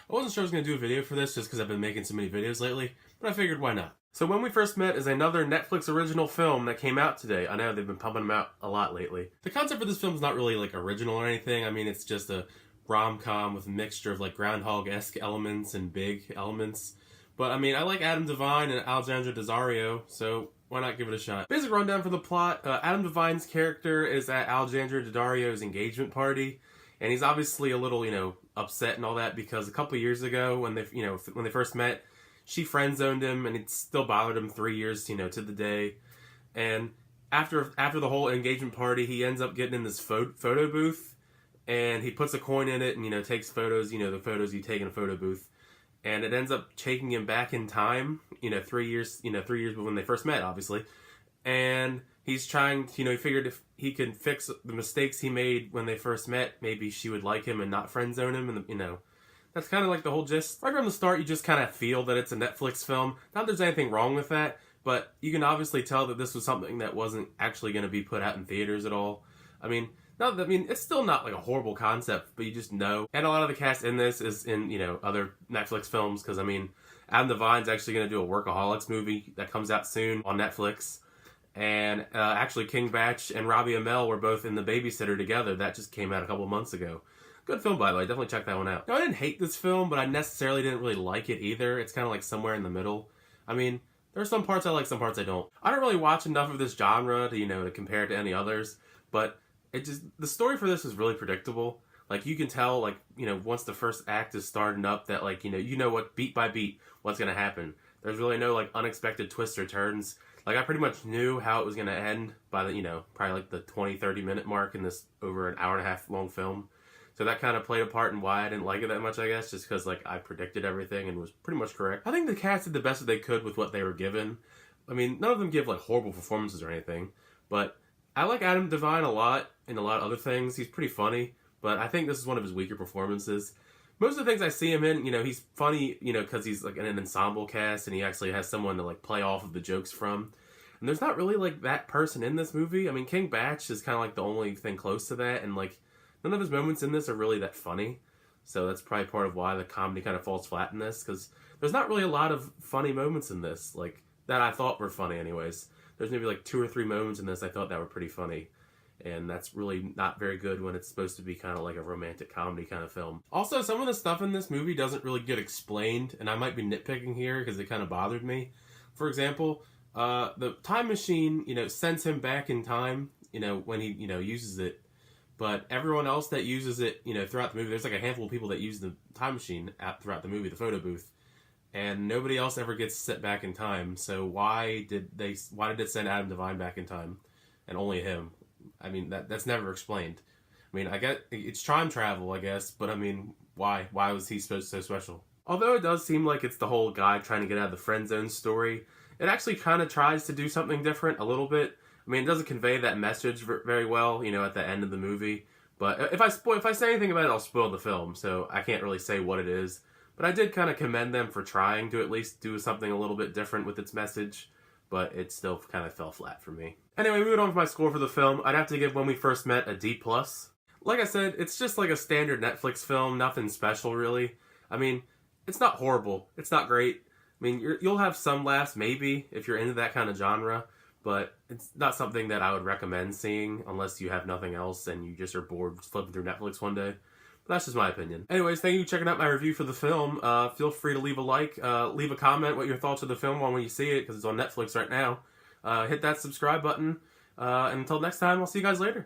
I wasn't sure I was going to do a video for this just because I've been making so many videos lately, but I figured why not. So When We First Met is another Netflix original film that came out today. I know they've been pumping them out a lot lately. The concept for this film is not really like original or anything. I mean, it's just a rom-com with a mixture of like Groundhog-esque elements and big elements. But I mean, I like Adam Devine and Alexandra Daddario, so why not give it a shot? Basic rundown for the plot. Adam Devine's character is at Alexandra Daddario's engagement party. And he's obviously a little, upset and all that because a couple years ago when they first met, she friend zoned him and it still bothered him 3 years, to the day. And after the whole engagement party, he ends up getting in this photo booth and he puts a coin in it and, takes photos, the photos you take in a photo booth. And it ends up taking him back in time, 3 years, 3 years when they first met, obviously. And he's trying, he figured if he could fix the mistakes he made when they first met, maybe she would like him and not friend zone him. And, that's kind of like the whole gist. Right from the start, you just kind of feel that it's a Netflix film. Not that there's anything wrong with that, but you can obviously tell that this was something that wasn't actually going to be put out in theaters at all. It's still not like a horrible concept, but you just know. And a lot of the cast in this is in, other Netflix films, because, Adam Devine's actually going to do a Workaholics movie that comes out soon on Netflix. And actually, King Bach and Robbie Amell were both in The Babysitter together. That just came out a couple months ago. Good film, by the way. Definitely check that one out. Now, I didn't hate this film, but I necessarily didn't really like it either. It's kind of like somewhere in the middle. There are some parts I like, some parts I don't. I don't really watch enough of this genre to, to compare it to any others. But the story for this is really predictable. Like, you can tell, like, once the first act is starting up that, like, you know what, beat by beat, what's going to happen. There's really no, like, unexpected twists or turns. Like, I pretty much knew how it was going to end by the, probably like the 20, 30-minute mark in this over an hour and a half long film. So that kind of played a part in why I didn't like it that much, I guess, just because, like, I predicted everything and was pretty much correct. I think the cast did the best that they could with what they were given. None of them give, like, horrible performances or anything, but I like Adam Devine a lot in a lot of other things. He's pretty funny, but I think this is one of his weaker performances. Most of the things I see him in, he's funny, because he's, like, in an ensemble cast and he actually has someone to, like, play off of the jokes from. And there's not really, like, that person in this movie. King Bach is kind of, like, the only thing close to that, and, like, none of his moments in this are really that funny. So that's probably part of why the comedy kind of falls flat in this, because there's not really a lot of funny moments in this, like, that I thought were funny anyways. There's maybe, like, 2 or 3 moments in this I thought that were pretty funny. And that's really not very good when it's supposed to be kind of like a romantic comedy kind of film. Also, some of the stuff in this movie doesn't really get explained, and I might be nitpicking here because it kind of bothered me. For example, the time machine, sends him back in time, when he, uses it. But everyone else that uses it, throughout the movie, there's like a handful of people that use the time machine throughout the movie, the photo booth. And nobody else ever gets sent back in time. So why did it send Adam Devine back in time? And only him? That's never explained. I get it's time travel, I guess, but why? Why was he so special? Although it does seem like it's the whole guy trying to get out of the friend zone story, it actually kind of tries to do something different a little bit. It doesn't convey that message very well, at the end of the movie. But if I say anything about it, I'll spoil the film, so I can't really say what it is. But I did kind of commend them for trying to at least do something a little bit different with its message, but it still kind of fell flat for me. Anyway, moving on to my score for the film, I'd have to give When We First Met a D+. Like I said, it's just like a standard Netflix film, nothing special really. It's not horrible, it's not great. You'll have some laughs maybe if you're into that kind of genre, but it's not something that I would recommend seeing unless you have nothing else and you just are bored flipping through Netflix one day. But that's just my opinion. Anyways, thank you for checking out my review for the film. Feel free to leave a like, leave a comment what your thoughts of the film are when you see it, because it's on Netflix right now. Hit that subscribe button. And until next time, I'll see you guys later.